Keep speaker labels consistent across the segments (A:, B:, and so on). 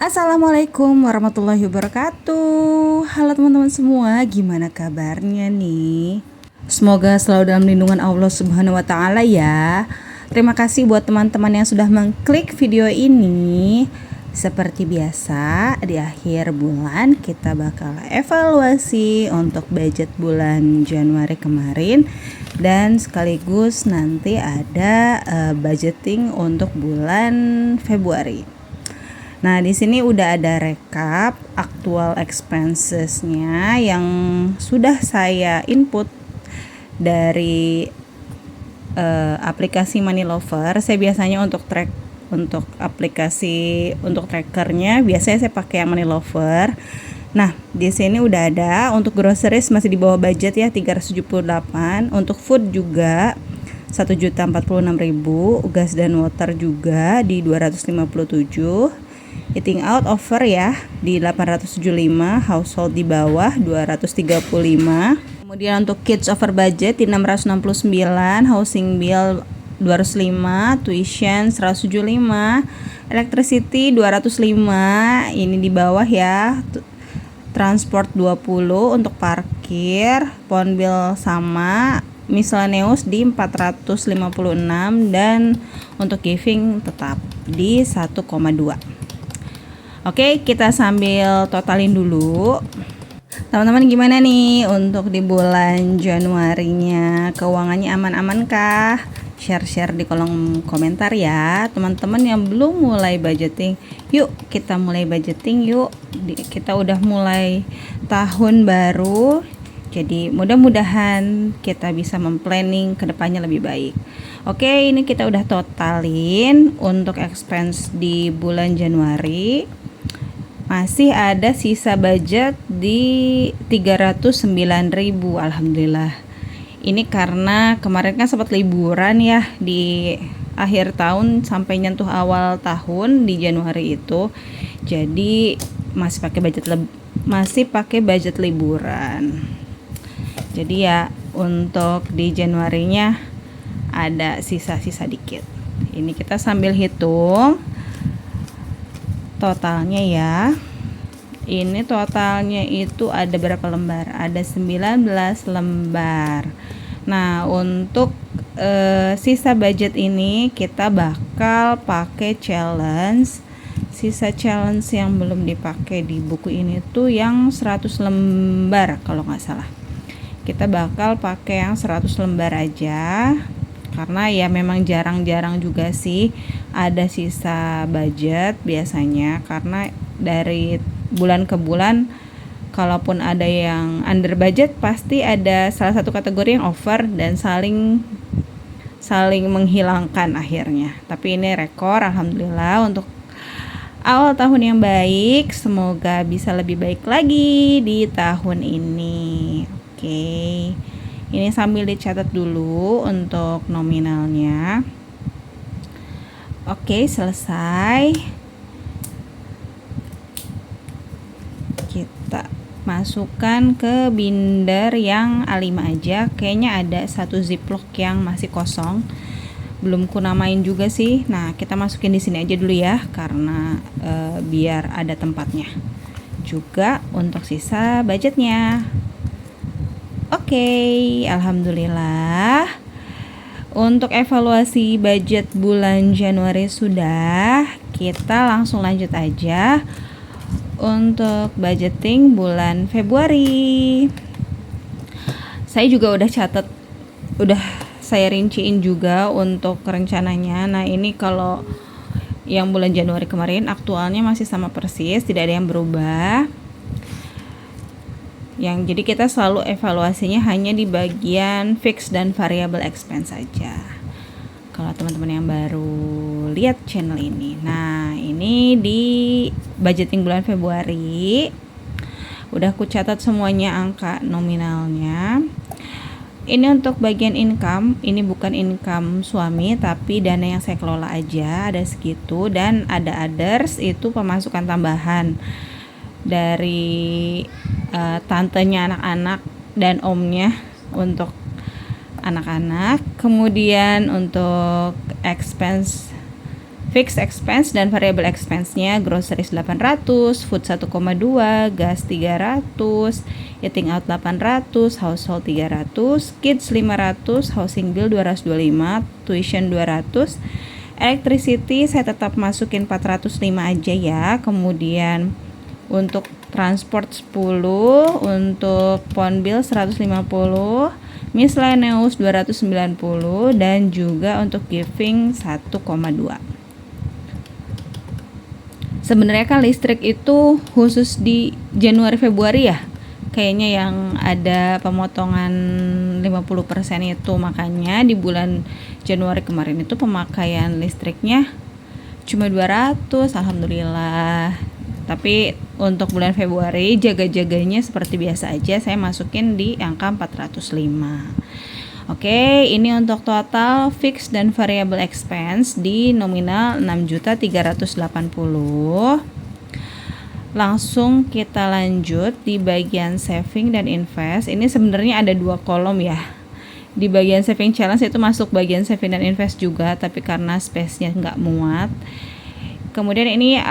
A: Assalamualaikum warahmatullahi wabarakatuh. Halo teman-teman semua, gimana kabarnya nih? Semoga selalu dalam lindungan Allah Subhanahu wa taala ya. Terima kasih buat teman-teman yang sudah mengklik video ini. Seperti biasa, di akhir bulan kita bakal evaluasi untuk budget bulan Januari kemarin dan sekaligus nanti ada budgeting untuk bulan Februari. Nah, di sini udah ada rekap actual expenses-nya yang sudah saya input dari aplikasi Money Lover. Saya biasanya untuk aplikasi untuk trackernya biasanya saya pakai yang Money Lover. Nah, di sini udah ada untuk groceries masih di bawah budget ya 378, untuk food juga 1.046.000, gas dan water juga di 257, eating out over ya di 875, household di bawah 235. Kemudian untuk kids over budget di 669, housing bill 205, tuition 175, electricity 205, ini di bawah ya. Transport 20, untuk parkir, phone bill sama, miscellaneous di 456, dan untuk giving tetap di 1,2. Oke, kita sambil totalin dulu. Teman-teman gimana nih untuk di bulan Januarinya? Keuangannya aman-aman kah? Share-share di kolom komentar ya. Teman-teman yang belum mulai budgeting, yuk kita mulai budgeting yuk. Kita udah mulai tahun baru. Jadi mudah-mudahan kita bisa memplanning ke depannya lebih baik. Oke, ini kita udah totalin untuk expense di bulan Januari. Masih ada sisa budget di 309.000, alhamdulillah. Ini karena kemarin kan sempat liburan ya di akhir tahun sampai nyentuh awal tahun di Januari itu. Jadi masih pakai budget liburan. Jadi ya untuk di Januarinya ada sisa-sisa dikit. Ini kita sambil hitung totalnya ya. Ini totalnya itu ada berapa lembar? Ada 19 lembar. Nah, untuk sisa budget ini kita bakal pakai challenge. Sisa challenge yang belum dipakai di buku ini tuh yang 100 lembar kalau nggak salah. Kita bakal pakai yang 100 lembar aja. Karena ya memang jarang-jarang juga sih ada sisa budget biasanya, karena dari bulan ke bulan kalaupun ada yang under budget pasti ada salah satu kategori yang over dan saling menghilangkan akhirnya. Tapi ini rekor, alhamdulillah, untuk awal tahun yang baik. Semoga bisa lebih baik lagi di tahun ini. Oke. Ini sambil dicatat dulu untuk nominalnya. Oke, selesai. Kita masukkan ke binder yang A5 aja. Kayaknya ada satu ziplock yang masih kosong. Belum ku namain juga sih. Nah, kita masukin di sini aja dulu ya karena biar ada tempatnya. Juga untuk sisa budgetnya. Oke, alhamdulillah. Untuk evaluasi budget bulan Januari sudah, kita langsung lanjut aja untuk budgeting bulan Februari. Saya juga udah catat, udah saya rinciin juga untuk rencananya. Nah, ini kalau yang bulan Januari kemarin aktualnya masih sama persis, tidak ada yang berubah. Jadi kita selalu evaluasinya hanya di bagian fix dan variable expense saja. Kalau teman-teman yang baru lihat channel ini. Nah, ini di budgeting bulan Februari. Udah aku catat semuanya angka nominalnya. Ini untuk bagian income, ini bukan income suami tapi dana yang saya kelola aja, ada segitu. Dan ada others, itu pemasukan tambahan dari tantenya anak-anak dan omnya untuk anak-anak. Kemudian untuk expense Fixed expense dan variable expense-nya, groceries 800, food 1,2, gas 300, eating out 800, household 300, kids 500, housing bill 225, tuition 200, electricity saya tetap masukin 405 aja ya. Kemudian untuk transport 10, untuk phone bill 150, miscellaneous 290, dan juga untuk giving 1,2. Sebenarnya kan listrik itu khusus di Januari Februari ya, kayaknya yang ada pemotongan 50% itu, makanya di bulan Januari kemarin itu pemakaian listriknya cuma 200, alhamdulillah. Tapi untuk bulan Februari jaga-jaganya seperti biasa aja, saya masukin di angka 405. Oke, ini untuk total fixed dan variable expense di nominal 6.380. Langsung kita lanjut di bagian saving dan invest. Ini sebenarnya ada 2 kolom ya. Di bagian saving challenge itu masuk bagian saving dan invest juga, tapi karena space-nya nggak muat. Kemudian ini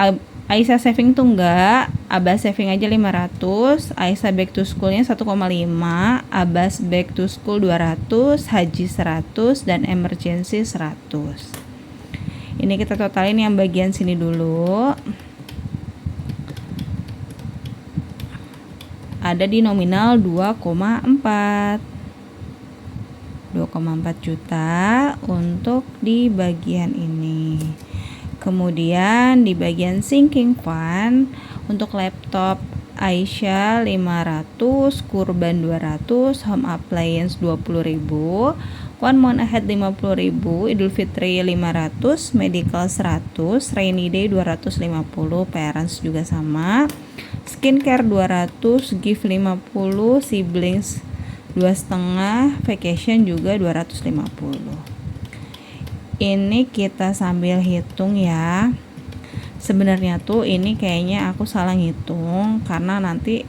A: Aisyah saving tuh enggak, Abbas saving aja 500, Aisyah back to school-nya 1,5, Abbas back to school 200, haji 100, dan emergency 100. Ini kita totalin yang bagian sini dulu. Ada di nominal 2,4 juta untuk di bagian ini. Kemudian di bagian sinking fund untuk laptop Aisyah 500, kurban 200, home appliance 20.000, one month ahead 50.000, Idul Fitri 500, medical 100, rainy day 250, parents juga sama, skincare 200, gift 50, siblings 2,5, vacation juga 250. Ini kita sambil hitung ya. Sebenarnya tuh ini kayaknya aku salah ngitung karena nanti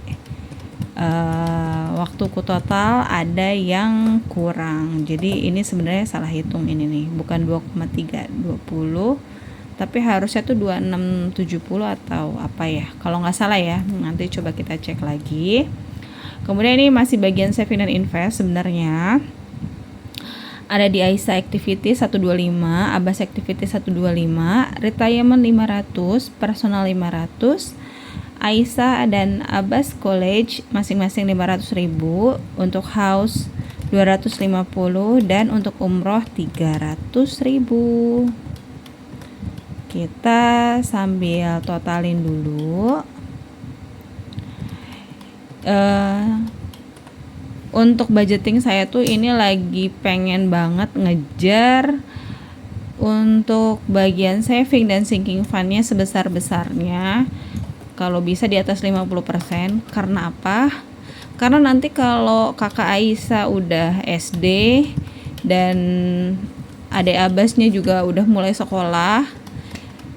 A: waktuku total ada yang kurang. Jadi ini sebenarnya salah hitung ini nih, bukan 2,320, tapi harusnya tuh 2670 atau apa ya, kalau nggak salah ya. Nanti coba kita cek lagi. Kemudian ini masih bagian saving dan invest. Sebenarnya ada di Aisyah Activity 125, Abbas Activity 125, Retirement 500, Personal 500, Aisyah dan Abbas College masing-masing 500.000, untuk House 250, dan untuk Umroh 300.000. Kita sambil totalin dulu. Untuk budgeting saya tuh ini lagi pengen banget ngejar untuk bagian saving dan sinking fund-nya sebesar-besarnya, kalau bisa di atas 50%. Karena apa? Karena nanti kalau kakak Aisyah udah SD dan adik Abbasnya juga udah mulai sekolah,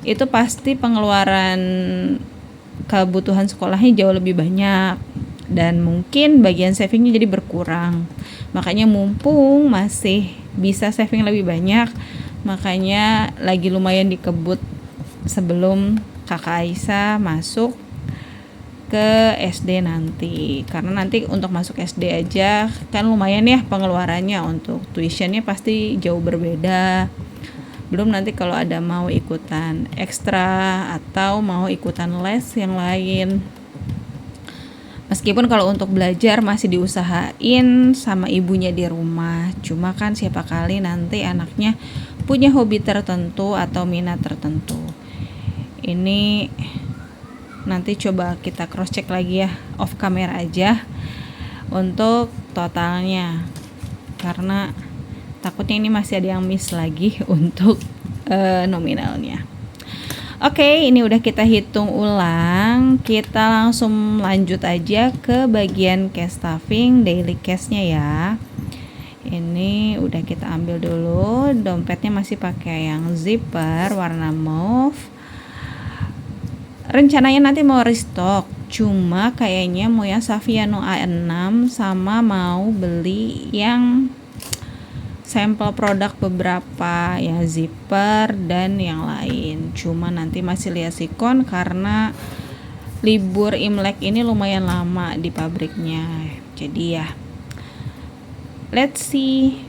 A: itu pasti pengeluaran kebutuhan sekolahnya jauh lebih banyak, dan mungkin bagian savingnya jadi berkurang. Makanya mumpung masih bisa saving lebih banyak, makanya lagi lumayan dikebut sebelum kakak Aisyah masuk ke SD nanti. Karena nanti untuk masuk SD aja kan lumayan ya pengeluarannya, untuk tuitionnya pasti jauh berbeda. Belum nanti kalau ada mau ikutan ekstra atau mau ikutan les yang lain. Meskipun kalau untuk belajar masih diusahain sama ibunya di rumah, cuma kan siapa kali nanti anaknya punya hobi tertentu atau minat tertentu. Ini nanti coba kita cross check lagi ya, off camera aja untuk totalnya, karena takutnya ini masih ada yang miss lagi untuk nominalnya. Oke, ini udah kita hitung ulang. Kita langsung lanjut aja ke bagian cash stuffing, daily cashnya ya. Ini udah kita ambil dulu. Dompetnya masih pakai yang zipper warna mauve. Rencananya nanti mau restock, cuma kayaknya mau yang Saviano A6 sama mau beli yang sampel produk beberapa ya, zipper dan yang lain. Cuma nanti masih lihat sikon karena libur Imlek ini lumayan lama di pabriknya. Jadi ya, let's see.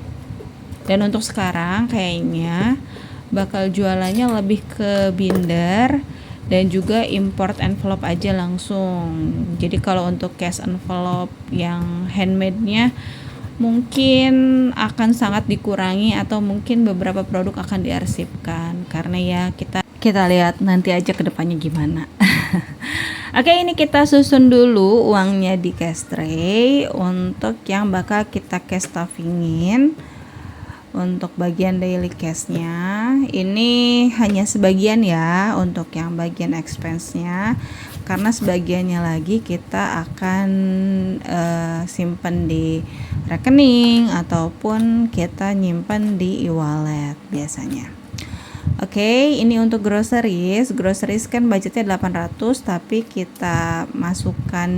A: Dan untuk sekarang kayaknya bakal jualannya lebih ke binder dan juga import envelope aja langsung. Jadi kalau untuk cash envelope yang handmade-nya mungkin akan sangat dikurangi atau mungkin beberapa produk akan diarsipkan karena ya kita lihat nanti aja ke depannya gimana. Oke, ini kita susun dulu uangnya di cash tray untuk yang bakal kita cash stuffingin. Untuk bagian daily cashnya ini hanya sebagian ya untuk yang bagian expense-nya, karena sebagiannya lagi kita akan simpen di rekening ataupun kita nyimpen di e-wallet biasanya. Oke, ini untuk groceries kan budgetnya 800 tapi kita masukkan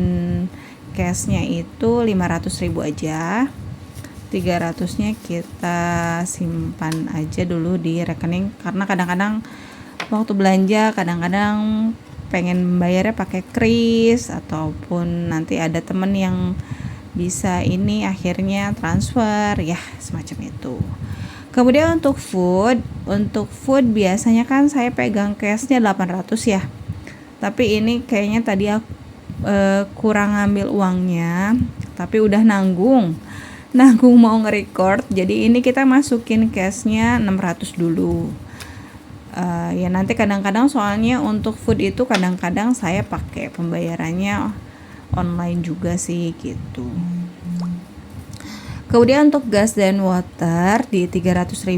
A: cashnya itu 500.000 aja. 300-nya kita simpan aja dulu di rekening karena kadang-kadang waktu belanja kadang-kadang pengen bayarnya pakai kris ataupun nanti ada temen yang bisa ini akhirnya transfer ya semacam itu. Kemudian untuk food biasanya kan saya pegang cashnya 800 ya, tapi ini kayaknya tadi aku kurang ngambil uangnya tapi udah nanggung mau nge-record, jadi ini kita masukin cashnya 600 dulu. Ya nanti kadang-kadang soalnya untuk food itu kadang-kadang saya pakai pembayarannya online juga sih gitu. Kemudian untuk gas dan water di 300.000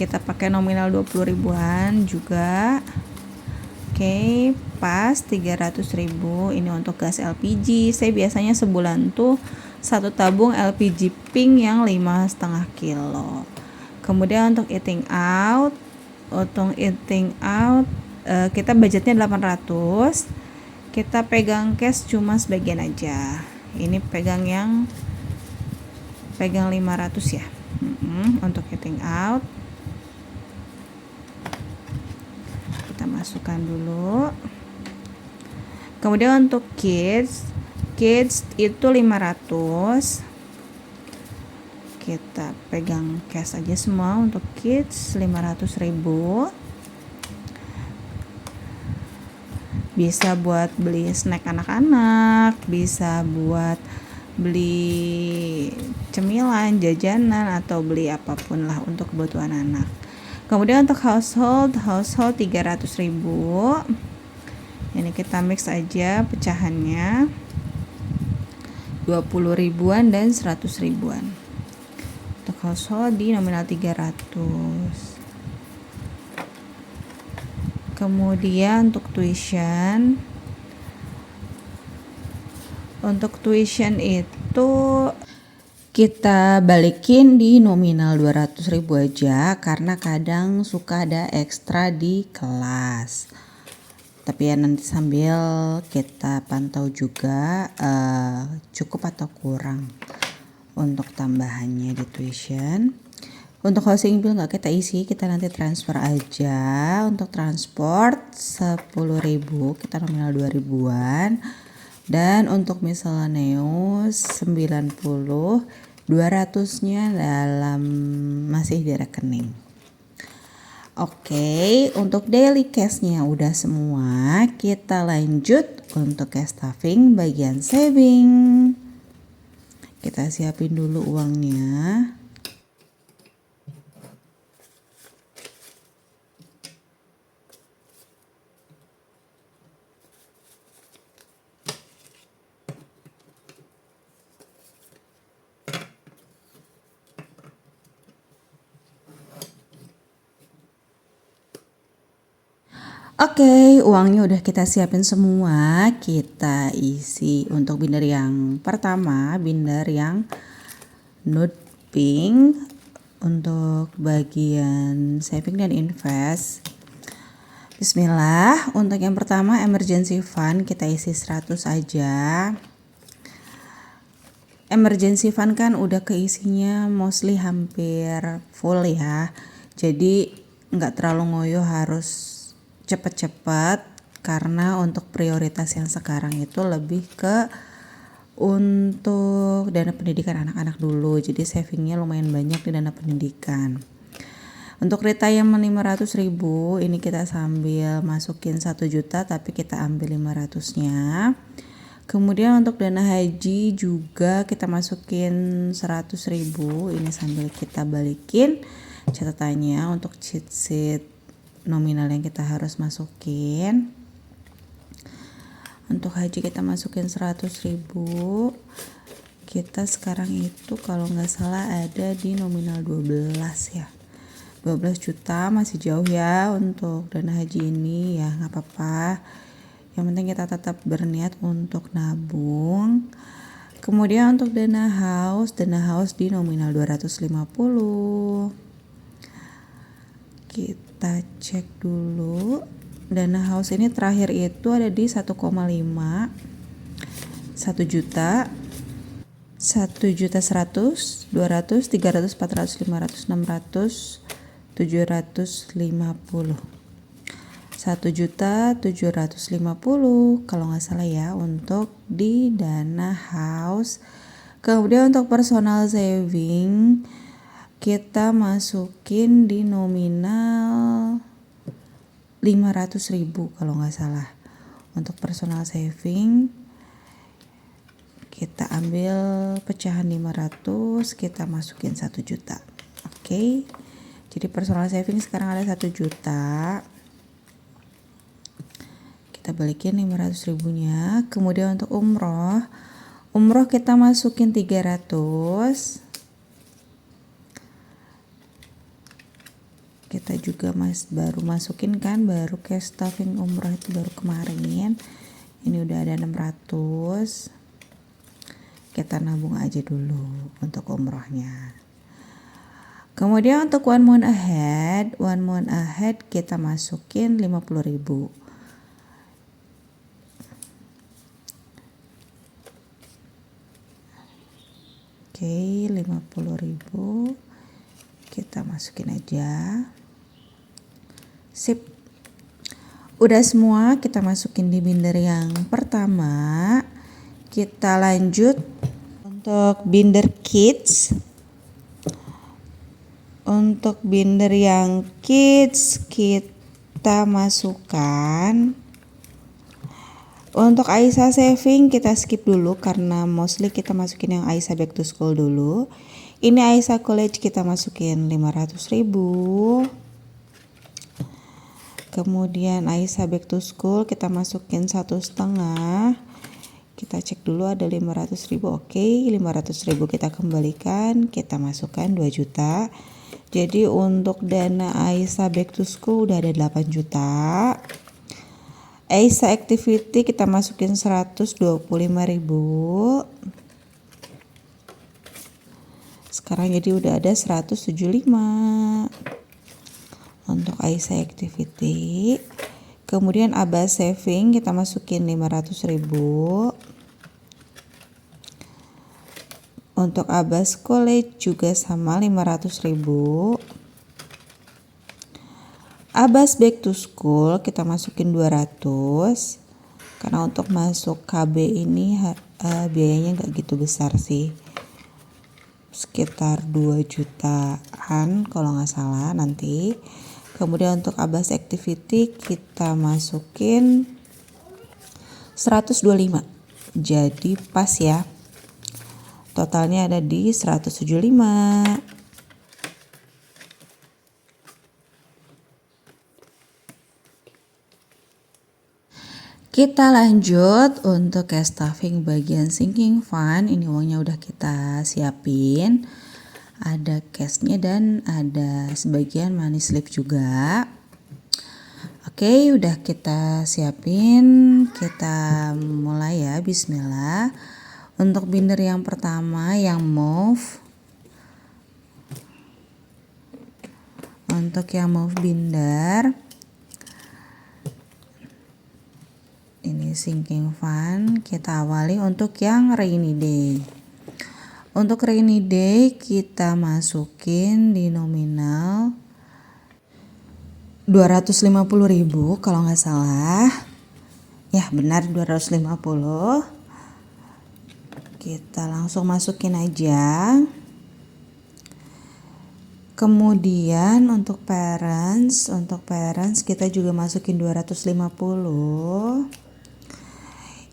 A: kita pakai nominal 20 ribuan juga. Oke, pas 300.000 ini untuk gas LPG. Saya biasanya sebulan tuh satu tabung LPG pink yang 5,5 kilo. Kemudian untuk eating out kita budgetnya 800. Kita pegang cash cuma sebagian aja. Ini pegang 500 ya. Untuk eating out masukkan dulu. Kemudian untuk kids itu 500. Kita pegang cash aja semua untuk kids 500.000. Bisa buat beli snack anak-anak, bisa buat beli cemilan, jajanan atau beli apapun lah untuk kebutuhan anak. Kemudian untuk household 300.000. Ini kita mix aja pecahannya 20 ribuan dan 100 ribuan. Untuk household di nominal 300. Kemudian untuk tuition itu kita balikin di nominal 200.000 aja karena kadang suka ada ekstra di kelas. Tapi ya nanti sambil kita pantau juga cukup atau kurang untuk tambahannya di tuition. Untuk housing bill nggak kita isi, kita nanti transfer aja. Untuk transport 10.000, kita nominal 2 ribuan. Dan untuk miscellaneous 90, 200-nya masih di rekening. Oke, untuk daily cash-nya udah semua. Kita lanjut untuk cash stuffing bagian saving. Kita siapin dulu uangnya. Oke, uangnya udah kita siapin semua. Kita isi untuk binder yang pertama, binder yang nude pink. Untuk bagian saving dan invest, bismillah. Untuk yang pertama emergency fund kita isi 100 aja. emergency fund kan udah keisinya mostly hampir full ya. Jadi nggak terlalu ngoyo harus cepet-cepet, karena untuk prioritas yang sekarang itu lebih ke untuk dana pendidikan anak-anak dulu. Jadi savingnya lumayan banyak di dana pendidikan. Untuk retirement 500.000 ini kita sambil masukin 1 juta tapi kita ambil 500-nya. Kemudian untuk dana haji juga kita masukin 100.000, ini sambil kita balikin catatannya untuk cheat sheet nominal yang kita harus masukin. Untuk haji kita masukin 100.000. Kita sekarang itu kalau nggak salah ada di nominal 12 ya. 12 juta masih jauh ya untuk dana haji ini ya, nggak apa-apa. Yang penting kita tetap berniat untuk nabung. Kemudian untuk dana house di nominal 250. Kita cek dulu. Dana house ini terakhir itu ada di 1,5, 1 juta, 1.100.000, 200, 300, 400, 500, 600, 750. 1.750.000 kalau nggak salah ya untuk di dana house. Kemudian untuk personal saving kita masukin di nominal 500.000 kalau nggak salah. Untuk personal saving kita ambil pecahan 500, kita masukin 1 juta. Oke. Jadi personal saving sekarang ada 1 juta. Kita balikin 500.000-nya. Kemudian untuk umroh kita masukin 300. Kita juga baru masukin kan, baru cash stuffing umroh itu baru kemarin. Ini udah ada 600. Kita nabung aja dulu untuk umrohnya. Kemudian untuk one month ahead kita masukin 50.000. Oke, 50.000 kita masukin aja. Sip. Udah semua kita masukin di binder yang pertama. Kita lanjut untuk binder kids. Untuk binder yang kids kita masukkan. Untuk Aisyah saving kita skip dulu karena mostly kita masukin yang Aisyah back to school dulu. Ini Aisyah college kita masukin 500.000. Kemudian Aisyah back to school kita masukin 1,5. Kita cek dulu ada 500.000. Oke, 500.000 kita kembalikan, kita masukkan 2 juta. Jadi untuk dana Aisyah back to school udah ada 8 juta. Aisyah activity kita masukin 125.000. Sekarang jadi udah ada 175 untuk Aisyah activity. Kemudian Abas saving kita masukin 500.000. Untuk Abas college juga sama 500.000. Abas back to school kita masukin 200. Karena untuk masuk KB ini biayanya nggak gitu besar sih. Sekitar 2 jutaan kalau nggak salah nanti. Kemudian untuk Abas activity kita masukin 125. Jadi pas ya. Totalnya ada di 175. Kita lanjut untuk cash stuffing bagian sinking fund. Ini uangnya udah kita siapin. Ada cashnya dan ada sebagian money slip juga. Oke, udah kita siapin. Kita mulai ya, bismillah. Untuk binder yang pertama yang mauve. Untuk yang mauve binder. Ini sinking fund, kita awali untuk yang rainy day. Untuk rainy day kita masukin di nominal 250.000 kalau nggak salah. Ya benar 250. Kita langsung masukin aja. Kemudian untuk parents kita juga masukin 250.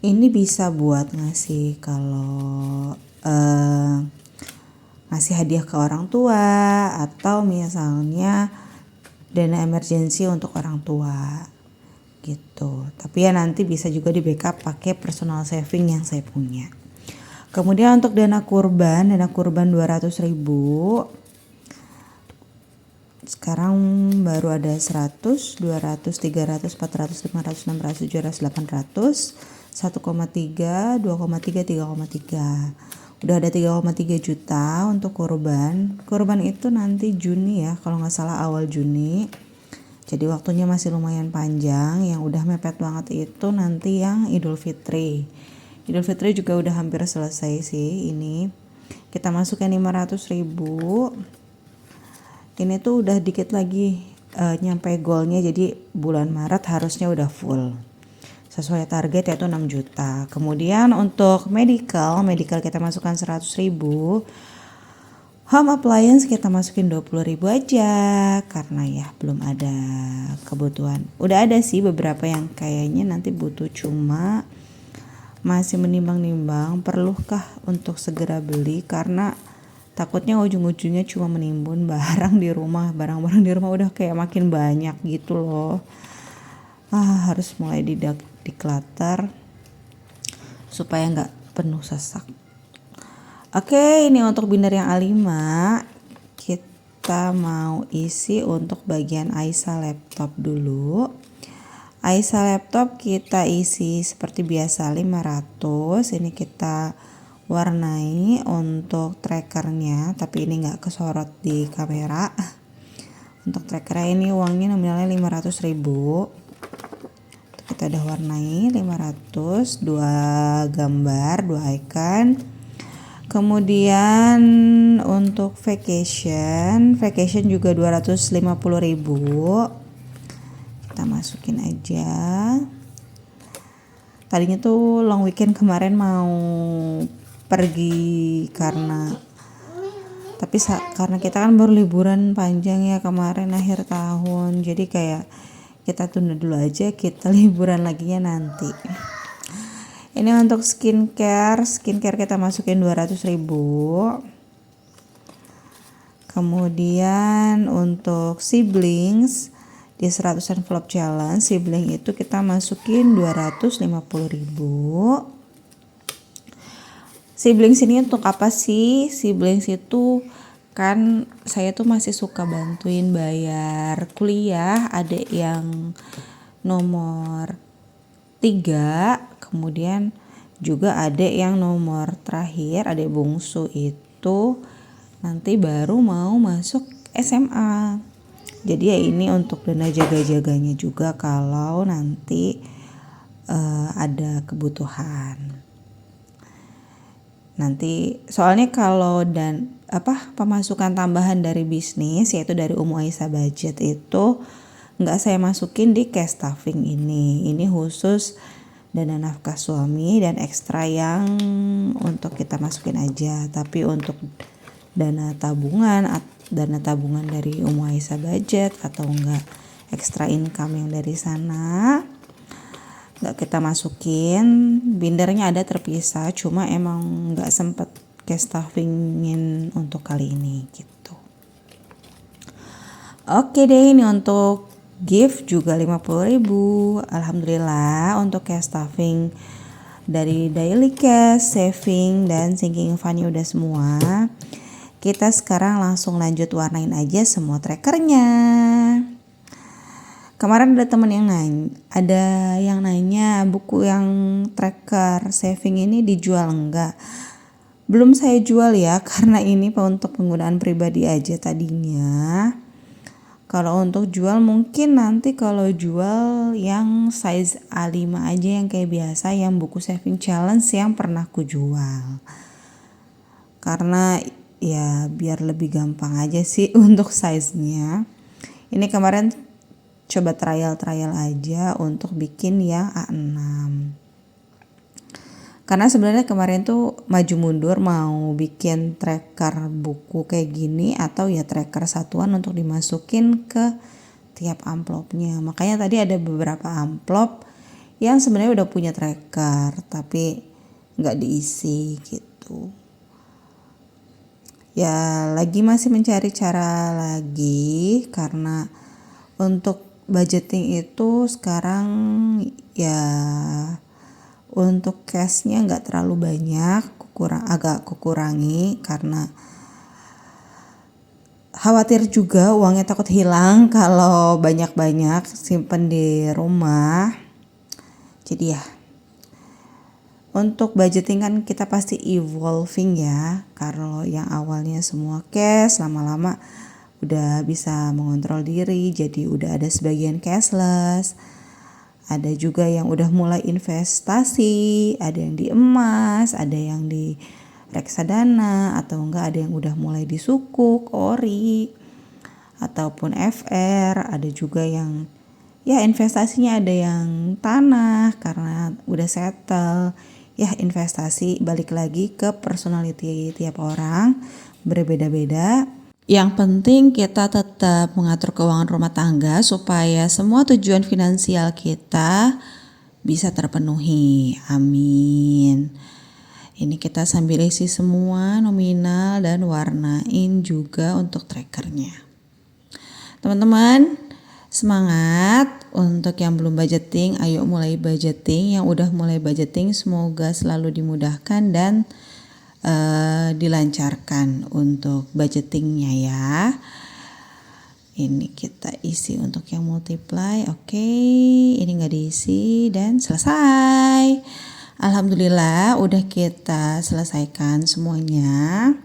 A: Ini bisa buat ngasih kalau ngasih hadiah ke orang tua atau misalnya dana emergensi untuk orang tua gitu. Tapi ya nanti bisa juga di backup pakai personal saving yang saya punya. Kemudian untuk dana kurban 200.000. Sekarang baru ada 100, 200, 300, 400, 500, 600, 700, 800, 1,3, 2,3, 3,3. Udah ada 3,3 juta untuk kurban. Kurban itu nanti Juni ya, kalau nggak salah awal Juni. Jadi waktunya masih lumayan panjang. Yang udah mepet banget itu nanti yang Idul Fitri. Idul Fitri juga udah hampir selesai sih ini. Kita masukkan 500.000. Ini tuh udah dikit lagi nyampe goalnya, jadi bulan Maret harusnya udah full sesuai target yaitu 6 juta. Kemudian untuk medical kita masukkan 100.000. Home appliance kita masukin 20.000 aja karena ya belum ada kebutuhan. Udah ada sih beberapa yang kayaknya nanti butuh, cuma masih menimbang-nimbang perlukah untuk segera beli karena takutnya ujung-ujungnya cuma menimbun barang-barang di rumah udah kayak makin banyak gitu loh. Harus mulai declutter supaya nggak penuh sesak. Oke, ini untuk binder yang A5 kita mau isi untuk bagian Aisyah laptop dulu. Aisyah laptop kita isi seperti biasa 500. Ini kita warnai untuk trackernya, tapi ini nggak kesorot di kamera. Untuk trackernya ini uangnya nominalnya 500.000. Kita udah warnai 500, 2 gambar, 2 icon. Kemudian untuk vacation juga 250.000. Kita masukin aja. Tadinya tuh long weekend kemarin mau pergi karena kita kan baru liburan panjang ya kemarin akhir tahun, jadi kayak kita tunda dulu aja, kita liburan laginya nanti. Ini untuk skincare kita masukin 200.000. Kemudian untuk siblings di 100 envelope challenge sibling itu kita masukin 250.000. Siblings ini untuk apa sih? Siblings itu kan saya tuh masih suka bantuin bayar kuliah adik yang nomor 3, kemudian juga adik yang nomor terakhir, adik bungsu itu nanti baru mau masuk SMA. Jadi ya ini untuk dana jaga-jaganya juga kalau nanti ada kebutuhan. Nanti soalnya kalau pemasukan tambahan dari bisnis yaitu dari Aisyah Budget itu nggak saya masukin di cash stuffing ini. Ini khusus dana nafkah suami dan ekstra yang untuk kita masukin aja. Tapi untuk dana tabungan dari Aisyah Budget atau enggak ekstra income yang dari sana nggak kita masukin. Bindernya ada terpisah, cuma emang nggak sempet cash stuffingin untuk kali ini gitu. Oke deh, ini untuk gift juga 50.000. Alhamdulillah untuk cash stuffing dari daily cash, saving, dan sinking fund udah semua. Kita sekarang langsung lanjut warnain aja semua trackernya. Kemarin ada teman yang nanya buku yang tracker saving ini dijual enggak? Belum saya jual ya, karena ini untuk penggunaan pribadi aja tadinya. Kalau untuk jual mungkin nanti kalau jual yang size A5 aja yang kayak biasa, yang buku saving challenge yang pernah ku jual. karena ya biar lebih gampang aja sih untuk size-nya. Ini kemarin coba trial aja untuk bikin yang A6. Karena sebenarnya kemarin tuh maju mundur mau bikin tracker buku kayak gini atau ya tracker satuan untuk dimasukin ke tiap amplopnya. Makanya tadi ada beberapa amplop yang sebenarnya udah punya tracker tapi nggak diisi gitu. Ya lagi masih mencari cara lagi karena untuk budgeting itu sekarang ya untuk cashnya nggak terlalu banyak, agak kukurangi karena khawatir juga uangnya takut hilang kalau banyak-banyak simpen di rumah. Jadi ya untuk budgeting kan kita pasti evolving ya. Kalau yang awalnya semua cash, lama-lama udah bisa mengontrol diri, jadi udah ada sebagian cashless. Ada juga yang udah mulai investasi, ada yang di emas, ada yang di reksadana, atau enggak ada yang udah mulai di sukuk, ori, ataupun FR. Ada juga yang ya investasinya ada yang tanah karena udah settle. Ya investasi balik lagi ke personality tiap orang berbeda-beda. Yang penting kita tetap mengatur keuangan rumah tangga supaya semua tujuan finansial kita bisa terpenuhi. Amin. Ini kita sambil isi semua nominal dan warnain juga untuk trackernya. Teman-teman, semangat. Untuk yang belum budgeting, ayo mulai budgeting. Yang udah mulai budgeting semoga selalu dimudahkan dan dilancarkan untuk budgetingnya ya. Ini kita isi untuk yang multiply. Oke, ini nggak diisi dan selesai. Alhamdulillah udah kita selesaikan semuanya.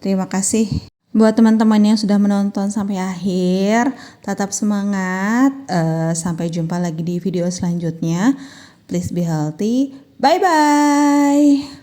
A: Terima kasih buat teman-teman yang sudah menonton sampai akhir. Tetap semangat. Sampai jumpa lagi di video selanjutnya. Please be healthy. Bye bye.